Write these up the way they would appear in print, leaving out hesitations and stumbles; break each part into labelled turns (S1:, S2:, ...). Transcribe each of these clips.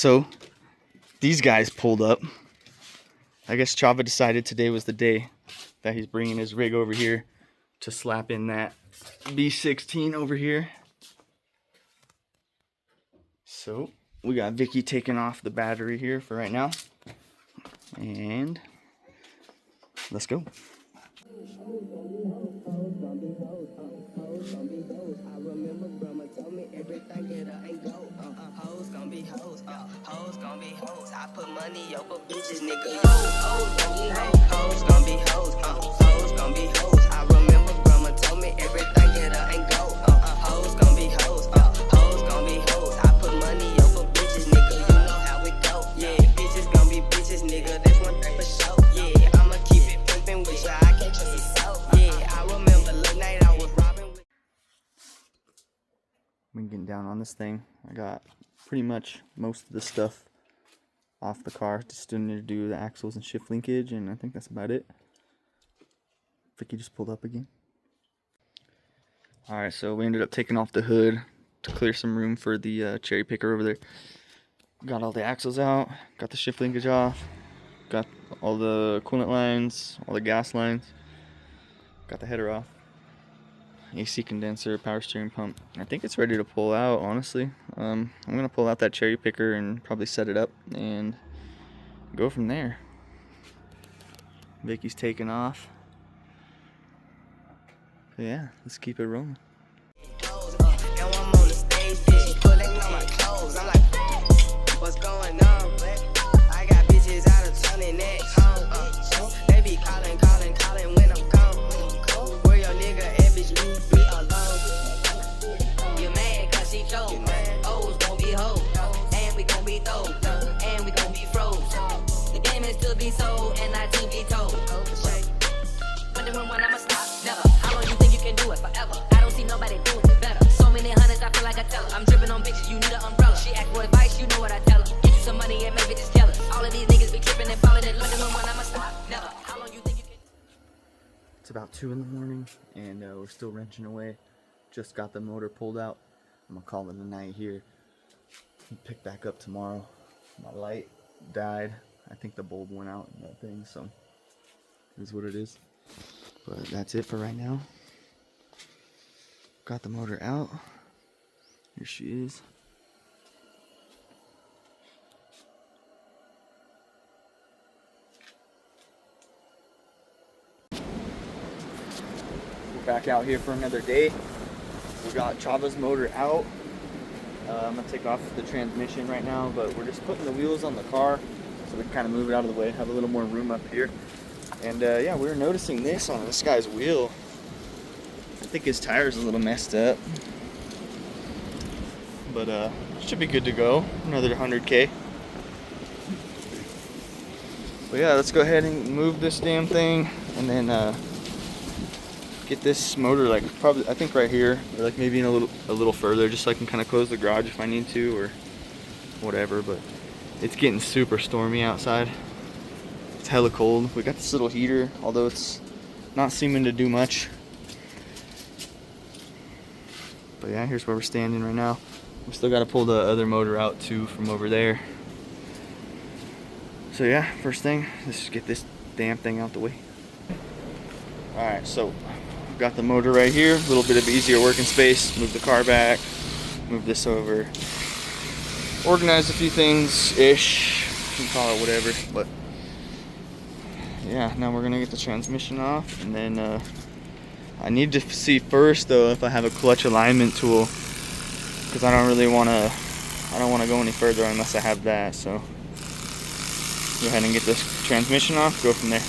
S1: So these guys pulled up. I guess Chava decided today was the day that he's bringing his rig over here to slap in that B16 over here. So we got Vicky taking off the battery here for right now. And let's go.
S2: I put money over bitches, nigga. Hoes gon' be hoes. Hoes gon' be hoes. Hoes gon' be hoes. I remember grandma told me everything get up and go. Hoes gon' be hoes. Hoes gon' be hoes. I put money over bitches, nigga. You know how it go. Yeah, bitches gon' be bitches, nigga. That's one thing for sure. Yeah, I'ma keep it pimpin' with ya. I can't trust it so. Yeah, I remember late night I was robbing with.
S1: I'm getting down on this thing. I got pretty much most of the stuff off the car. Just still need to do the axles and shift linkage, and I think that's about it. Vicky just pulled up again. Alright, so we ended up taking off the hood to clear some room for the cherry picker over there. Got all the axles out, got the shift linkage off, got all the coolant lines, all the gas lines, got the header off, AC condenser, power steering pump. I think it's ready to pull out, honestly. I'm gonna pull out that cherry picker and probably set it up and go from there. Vicky's taking off. So yeah, let's keep it rolling.
S2: What's going on? I got bitches out of town and next. They be calling when I'm gone. Where your nigga at, bitch, leave me alone. You mad cause she chose. O's gon' be hoes. And we gon' be those. And we gon' be froze. The game is to be sold and not to be told. Wondering when I'ma stop? Never. How long you think you can do it? Forever. I don't see nobody doing it better. So many hundreds, I feel like I tell her. I'm dripping on bitches, you need an umbrella. She ask for advice, you know what I tell her. Get you some money and maybe just kill her. All of these niggas be tripping and falling in love. When I'ma stop? Never. How long you think you can?
S1: It's about 2 in the morning and we're still wrenching away. Just got the motor pulled out. I'm gonna call it a night here. Pick back up tomorrow. My light died. I think the bulb went out in that thing, so it is what it is. But that's it for right now. Got the motor out. Here she is. We're back out here for another day. We got Chava's motor out. I'm gonna take off the transmission right now, but we're just putting the wheels on the car so we can kind of move it out of the way, have a little more room up here. And yeah, we were noticing this on this guy's wheel. I think his tire's a little messed up, but should be good to go. Another 100K. But yeah, let's go ahead and move this damn thing, and then get this motor like probably I think right here, or like maybe in a little further, just so I can kind of close the garage if I need to or whatever. But it's getting super stormy outside. It's hella cold. We got this little heater, although it's not seeming to do much. But yeah, here's where we're standing right now. We still got to pull the other motor out too from over there. So yeah, first thing, let's just get this damn thing out the way. Alright, so we've got the motor right here. A little bit of easier working space. Move the car back. Move this over. Organize a few things-ish. You can call it whatever. But yeah, now we're going to get the transmission off. And then I need to see first, though, if I have a clutch alignment tool. Because I don't really want to... I don't want to go any further unless I have that, so... Go ahead and get this transmission off, go from there.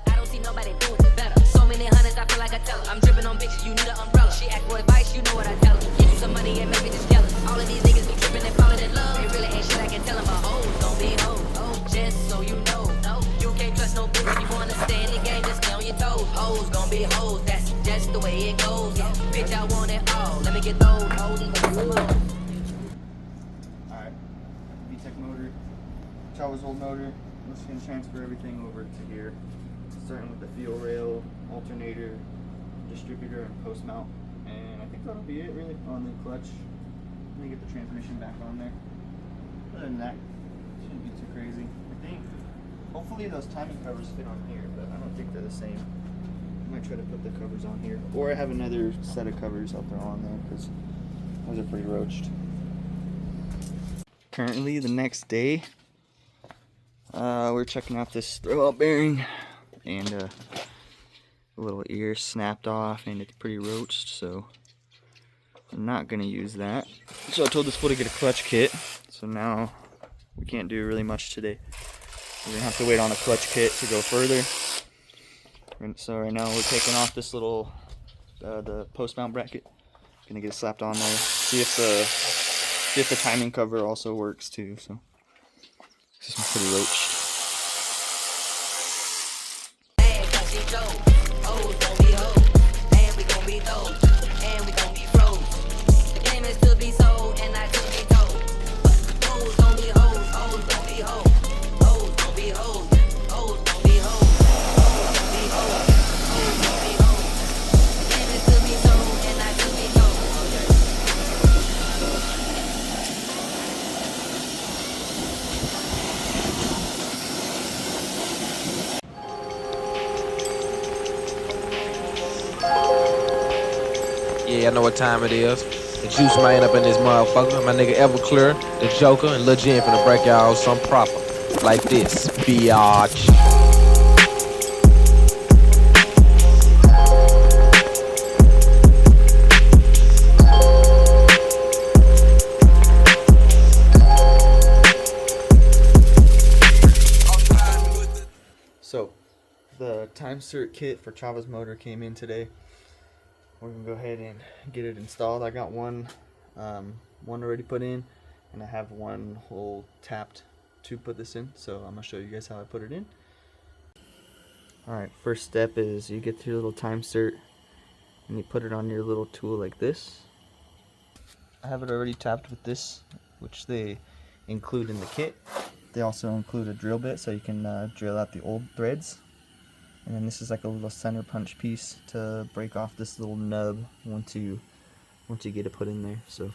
S2: I don't see nobody doing it better. So many hundreds, I feel like I tell her. I'm dripping on bitches, you need an umbrella. She ask for advice, you know what I tell her. Get you some money and maybe just jealous. All of these niggas be tripping and falling in love. They really ain't shit I can tell them, but hoes gon' be hoes. Oh, just so you know. No, you can't trust no bitch if you wanna stay in the game, just stay on your toes. Hoes gon' be hoes, that's just the way it goes. Yeah, bitch, I want it all. Let me get those hoes and some more.
S1: Alright, Vtec motor. Chava's old motor. I'm just going to transfer everything over to here, starting with the fuel rail, alternator, distributor, and post mount. And I think that'll be it really on the clutch. Let me get the transmission back on there. Other than that, shouldn't be too crazy. I think, hopefully those timing covers fit on here, but I don't think they're the same. I might try to put the covers on here. Or I have another set of covers I'll throw on there, because those are pretty roached. Currently, the next day, we're checking out this throwout bearing, and a little ear snapped off, and it's pretty roached, so I'm not gonna use that. So I told this fool to get a clutch kit, so now we can't do really much today. We're gonna have to wait on a clutch kit to go further. And so right now we're taking off this little, the post mount bracket. Gonna get it slapped on there. See if the timing cover also works too. So this is pretty roached.
S3: Yeah, I know what time it is. The juice man up in this motherfucker. My nigga Everclear, the Joker, and Lil Jen finna break y'all some proper. Like this, biatch.
S1: So the time cert kit for Chava's motor came in today. We're gonna go ahead and get it installed. I got one already put in, and I have one hole tapped to put this in. So I'm gonna show you guys how I put it in. All right, first step is you get your little time cert and you put it on your little tool like this. I have it already tapped with this, which they include in the kit. They also include a drill bit so you can drill out the old threads. And then this is like a little center punch piece to break off this little nub once you get it put in there. So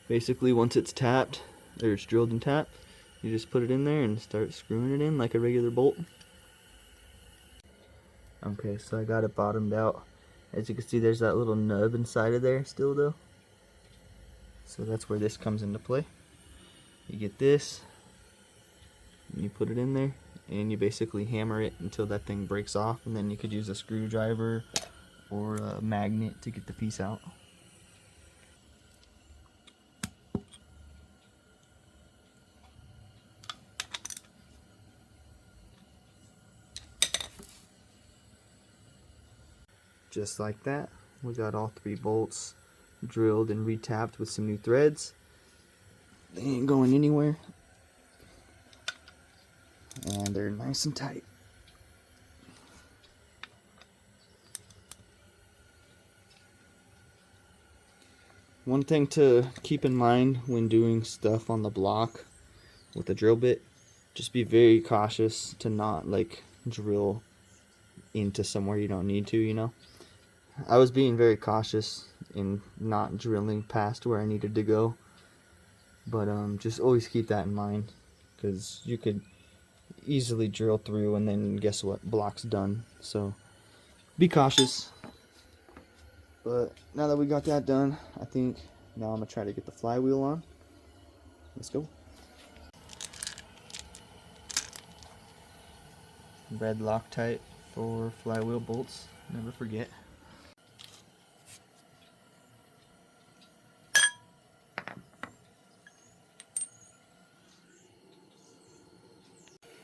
S1: basically once it's tapped, or it's drilled and tapped, you just put it in there and start screwing it in like a regular bolt. Okay, so I got it bottomed out. As you can see, there's that little nub inside of there still though. So that's where this comes into play. You get this, and you put it in there, and you basically hammer it until that thing breaks off, and then you could use a screwdriver or a magnet to get the piece out. Just like that, we got all 3 bolts drilled and retapped with some new threads. They ain't going anywhere, and they're nice and tight. One thing to keep in mind when doing stuff on the block with a drill bit, just be very cautious to not like drill into somewhere you don't need to, you know. I was being very cautious in not drilling past where I needed to go, but just always keep that in mind, because you could easily drill through and then guess what, block's done. So be cautious. But now that we got that done, I think now I'm gonna try to get the flywheel on. Let's go. Red Loctite for flywheel bolts, never forget.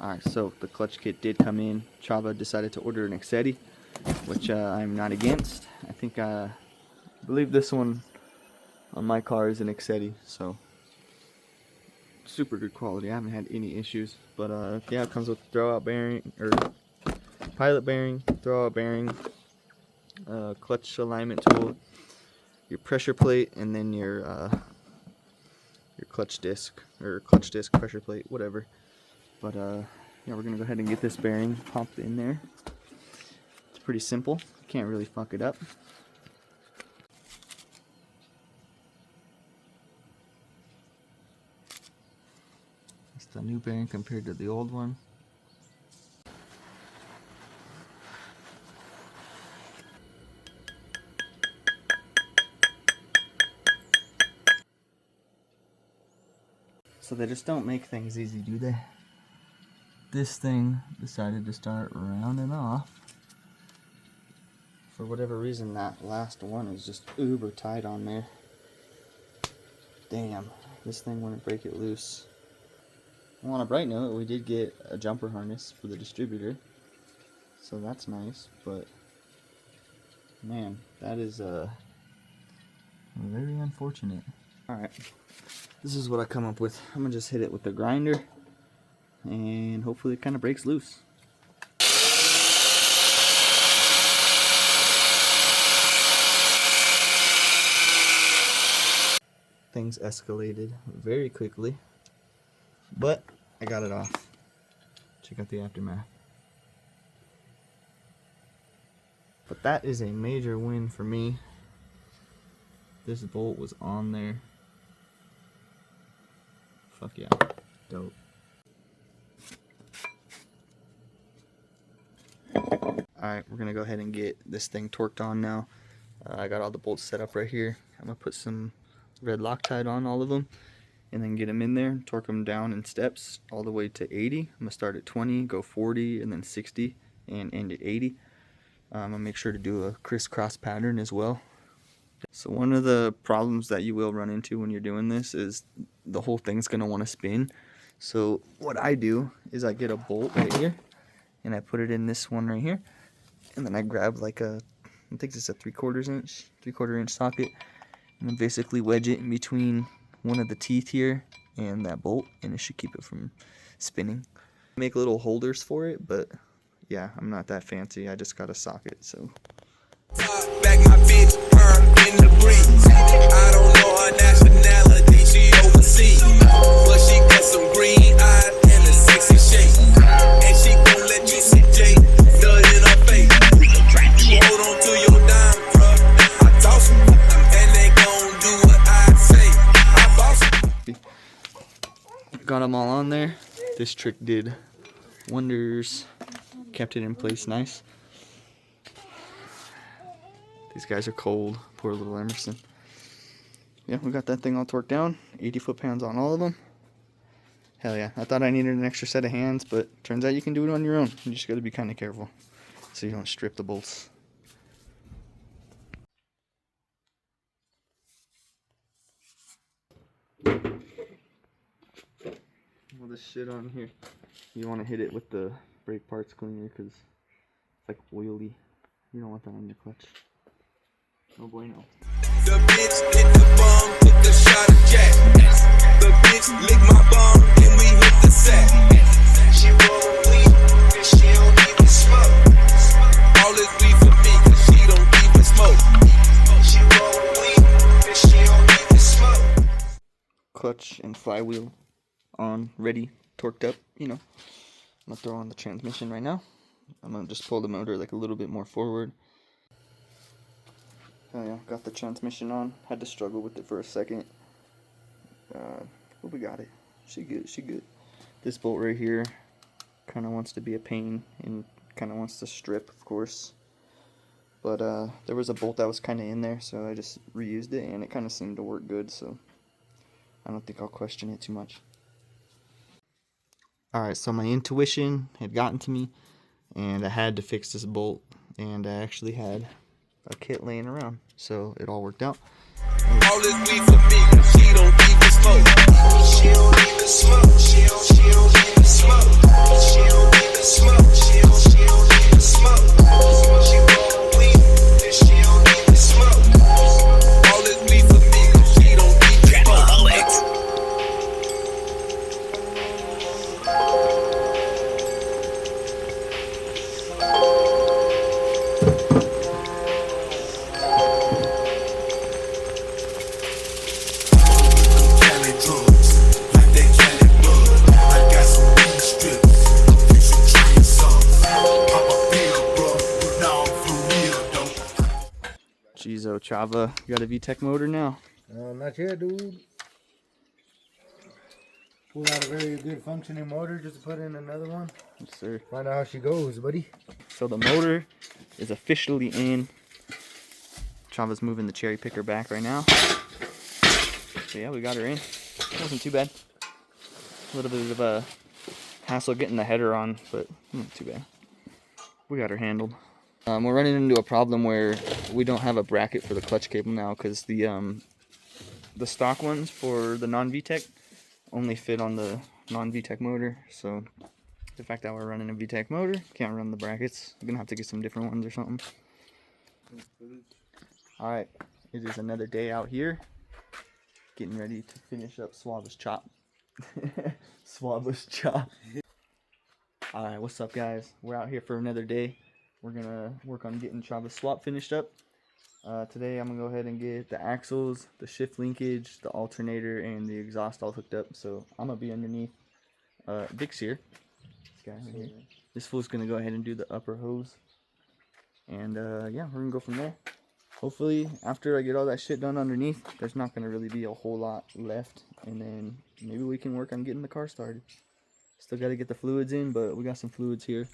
S1: Alright, so the clutch kit did come in. Chava decided to order an Excetti, which I'm not against. I think I believe this one on my car is an Excetti, so super good quality. I haven't had any issues. But yeah, it comes with throwout bearing, or pilot bearing, throwout bearing, clutch alignment tool, your pressure plate, and then your clutch disc, or clutch disc pressure plate, whatever. But yeah, we're gonna go ahead and get this bearing popped in there. It's pretty simple. Can't really fuck it up. the new bearing compared to the old one. So they just don't make things easy, do they? This thing decided to start rounding off. For whatever reason, that last one is just uber tight on there. Damn, this thing wouldn't break it loose. Well, on a bright note, we did get a jumper harness for the distributor, so that's nice, but man, that is very unfortunate. Alright, this is what I come up with. I'm gonna just hit it with the grinder, and hopefully it kind of breaks loose. Things escalated very quickly, but I got it off. Check out the aftermath. But that is a major win for me. This bolt was on there. Fuck yeah, dope. Alright, we're gonna go ahead and get this thing torqued on now. I got all the bolts set up right here. I'm gonna put some red Loctite on all of them and then get them in there, torque them down in steps all the way to 80. I'm gonna start at 20, go 40, and then 60, and end at 80. I'm gonna make sure to do a crisscross pattern as well. So one of the problems that you will run into when you're doing this is the whole thing's gonna want to spin. So what I do is I get a bolt right here and I put it in this one right here, and then I grab like a, I think it's a 3/4 inch socket, and then basically wedge it in between one of the teeth here and that bolt, and it should keep it from spinning. Make little holders for it, but yeah, I'm not that fancy. I just got a socket, so.
S4: Back my bitch, in the breeze. I don't know her nationality, she overseas, but she got some green eyes and a sexy shape, and she gon' let you see J dud in her face. You hold on to your dime, bruh. I toss them, and they gon' do what I say. I boss them.
S1: Got them all on there. This trick did wonders. Kept it in place nice. These guys are cold. Poor little Emerson. Yeah, we got that thing all torqued down. 80 foot-pounds on all of them. Hell yeah. I thought I needed an extra set of hands, but turns out you can do it on your own. You just got to be kind of careful so you don't strip the bolts. All this shit on here. You want to hit it with the brake parts cleaner because it's like oily. You don't want that on your clutch. No bueno.
S4: The bitch hit the bomb, took a shot of Jack. The bitch lick my bomb, and we hit the sack. She roll weed, and she don't even smoke. All this weed for me, cause she don't even smoke. She roll weed, and she don't even smoke.
S1: Clutch and flywheel on, ready, torqued up, you know. I'm gonna throw on the transmission right now. I'm gonna just pull the motor like a little bit more forward. Oh yeah, got the transmission on. Had to struggle with it for a second. But we got it. She good. This bolt right here kind of wants to be a pain and kind of wants to strip, of course. But there was a bolt that was kind of in there, so I just reused it, and it kind of seemed to work good, so I don't think I'll question it too much. Alright, so my intuition had gotten to me, and I had to fix this bolt, and I actually had a kit laying around, so it all worked out.
S4: All this weed for me, cause she don't even smoke. She don't even smoke. She don't even smoke. She don't even smoke. She don't even smoke. She roll weed, and she don't even smoke. All this weed for me, cause she don't even smoke.
S1: Jeez, oh Chava, you got a Vtec motor now.
S5: Not yet, dude. Pull out a very good functioning motor just to put in another one.
S1: Yes, sir.
S5: Find out how she goes, buddy.
S1: So the motor is officially in. Chava's moving the cherry picker back right now. So yeah, we got her in. It wasn't too bad. A little bit of a hassle getting the header on, but not too bad. We got her handled. We're running into a problem where we don't have a bracket for the clutch cable now because the stock ones for the non-Vtec only fit on the non-Vtec motor. So the fact that we're running a Vtec motor, can't run the brackets. We're gonna have to get some different ones or something. All right, it is another day out here, getting ready to finish up Swaba's chop. Swaba's chop. All right, what's up, guys? We're out here for another day. We're gonna work on getting Chava's swap finished up. Today I'm gonna go ahead and get the axles, the shift linkage, the alternator, and the exhaust all hooked up. So I'm gonna be underneath Vic's here. This guy right here. This fool's gonna go ahead and do the upper hose. And yeah, we're gonna go from there. Hopefully, after I get all that shit done underneath, there's not gonna really be a whole lot left. And then maybe we can work on getting the car started. Still gotta get the fluids in, but we got some fluids here.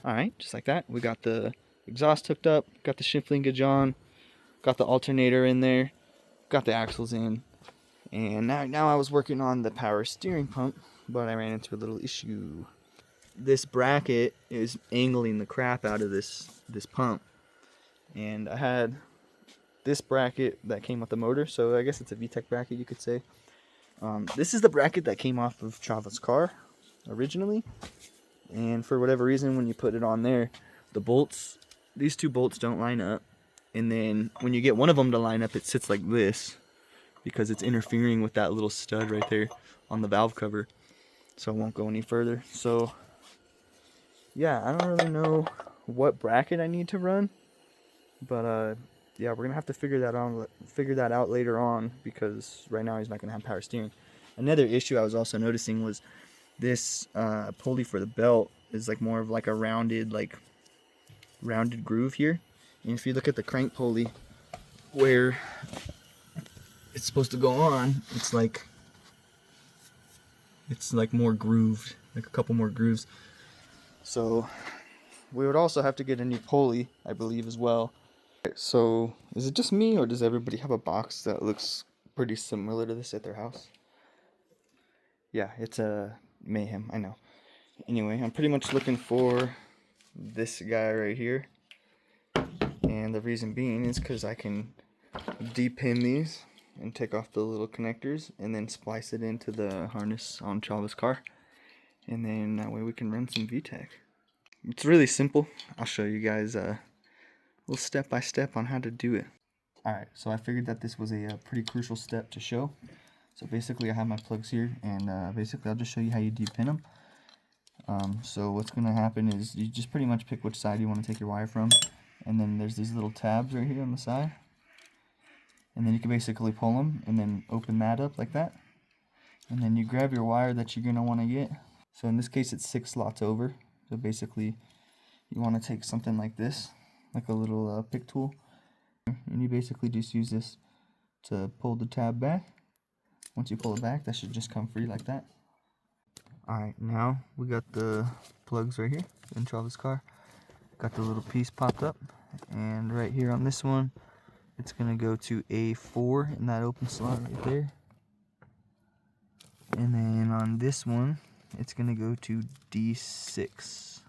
S1: Alright, just like that. We got the exhaust hooked up, got the shift linkage on, got the alternator in there, got the axles in, and now I was working on the power steering pump, but I ran into a little issue. This bracket is angling the crap out of this pump, and I had this bracket that came with the motor, so I guess it's a Vtec bracket, you could say. This is the bracket that came off of Chava's car originally, and for whatever reason, when you put it on there, the bolts, these two bolts don't line up, and then when you get one of them to line up, it sits like this because it's interfering with that little stud right there on the valve cover, so it won't go any further. So yeah, I don't really know what bracket I need to run, but yeah, we're gonna have to figure that out later on, because right now he's not gonna have power steering. Another issue I was also noticing was this pulley for the belt is like more of like a rounded groove here. And if you look at the crank pulley where it's supposed to go on, it's like more grooved, like a couple more grooves. So we would also have to get a new pulley, I believe, as well. So is it just me, or does everybody have a box that looks pretty similar to this at their house? Yeah, it's a mayhem, I know. Anyway, I'm pretty much looking for this guy right here, and the reason being is because I can de-pin these and take off the little connectors and then splice it into the harness on Chava's car, and then that way we can run some Vtec. It's really simple. I'll show you guys a little step-by-step on how to do it. Alright, so I figured that this was a pretty crucial step to show. So basically I have my plugs here, and basically I'll just show you how you de-pin them. So what's going to happen is you just pretty much pick which side you want to take your wire from, and then there's these little tabs right here on the side, and then you can basically pull them and then open that up like that, and then you grab your wire that you're going to want to get. So in this case it's 6 slots over, so basically you want to take something like this, like a little pick tool, and you basically just use this to pull the tab back. Once you pull it back, that should just come free like that. Alright, now we got the plugs right here in Chava's car. Got the little piece popped up, and right here on this one, it's going to go to A4 in that open slot right there. And then on this one, it's going to go to D6.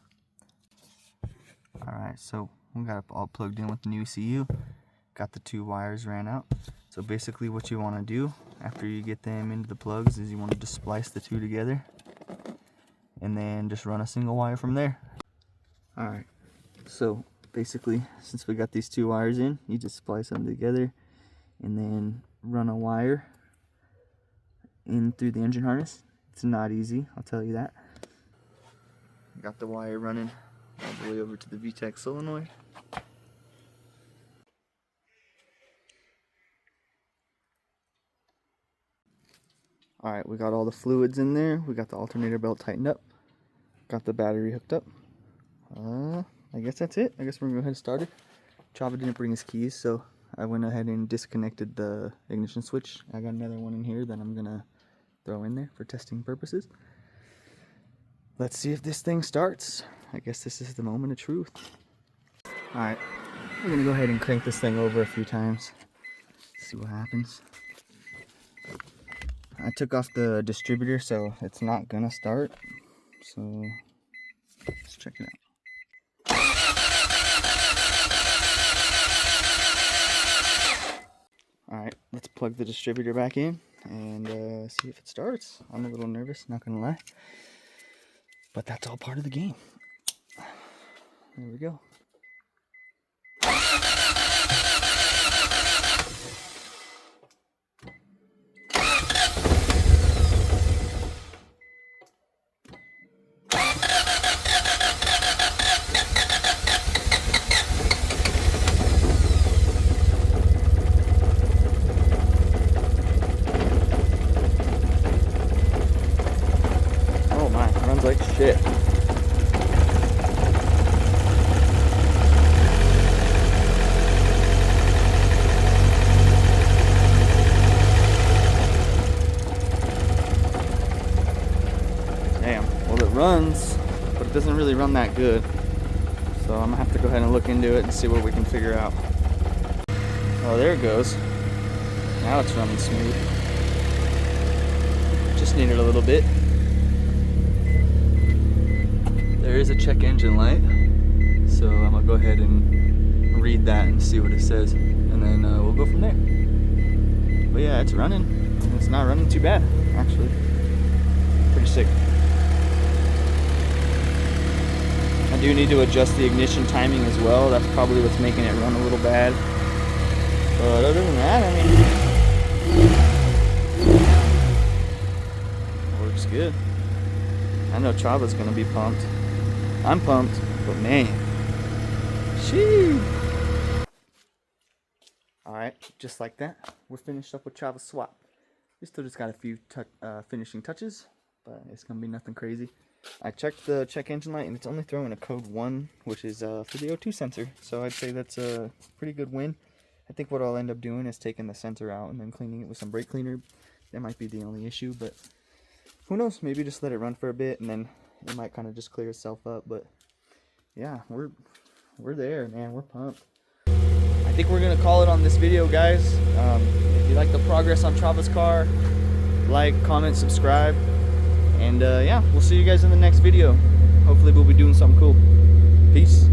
S1: Alright, so we got it all plugged in with the new ECU. Got the 2 wires ran out. So basically what you want to do after you get them into the plugs is you want to just splice the 2 together, and then just run a single wire from there. Alright, so basically since we got these 2 wires in, you just splice them together and then run a wire in through the engine harness. It's not easy, I'll tell you that. Got the wire running all the way over to the Vtec solenoid. Alright, we got all the fluids in there. We got the alternator belt tightened up. Got the battery hooked up. I guess that's it. I guess we're gonna go ahead and start it. Chava didn't bring his keys, so I went ahead and disconnected the ignition switch. I got another one in here that I'm gonna throw in there for testing purposes. Let's see if this thing starts. I guess this is the moment of truth. Alright, we're gonna go ahead and crank this thing over a few times. See what happens. I took off the distributor, so it's not gonna start. So let's check it out. Alright, let's plug the distributor back in and see if it starts. I'm a little nervous, not gonna lie. But that's all part of the game. There we go. Like shit. Damn. Well, it runs, but it doesn't really run that good. So I'm gonna have to go ahead and look into it and see what we can figure out. Oh, there it goes. Now it's running smooth. Just needed a little bit. There is a check engine light, so I'm gonna go ahead and read that and see what it says, and then we'll go from there. But yeah, it's running. It's not running too bad, actually. Pretty sick. I do need to adjust the ignition timing as well. That's probably what's making it run a little bad. But other than that, I mean, works good. I know Chava's gonna be pumped. I'm pumped, but man, sheesh. Alright, just like that, we're finished up with Chava's swap. We still just got a few finishing touches, but it's gonna be nothing crazy. I checked the check engine light and it's only throwing a code 1, which is for the O2 sensor. So I'd say that's a pretty good win. I think what I'll end up doing is taking the sensor out and then cleaning it with some brake cleaner. That might be the only issue, but who knows, maybe just let it run for a bit and then it might kind of just clear itself up. But yeah, we're there, man. We're pumped. I think we're gonna call it on this video, guys. If you like the progress on Chava's car, like, comment, subscribe, and yeah, we'll see you guys in the next video. Hopefully we'll be doing something cool. Peace.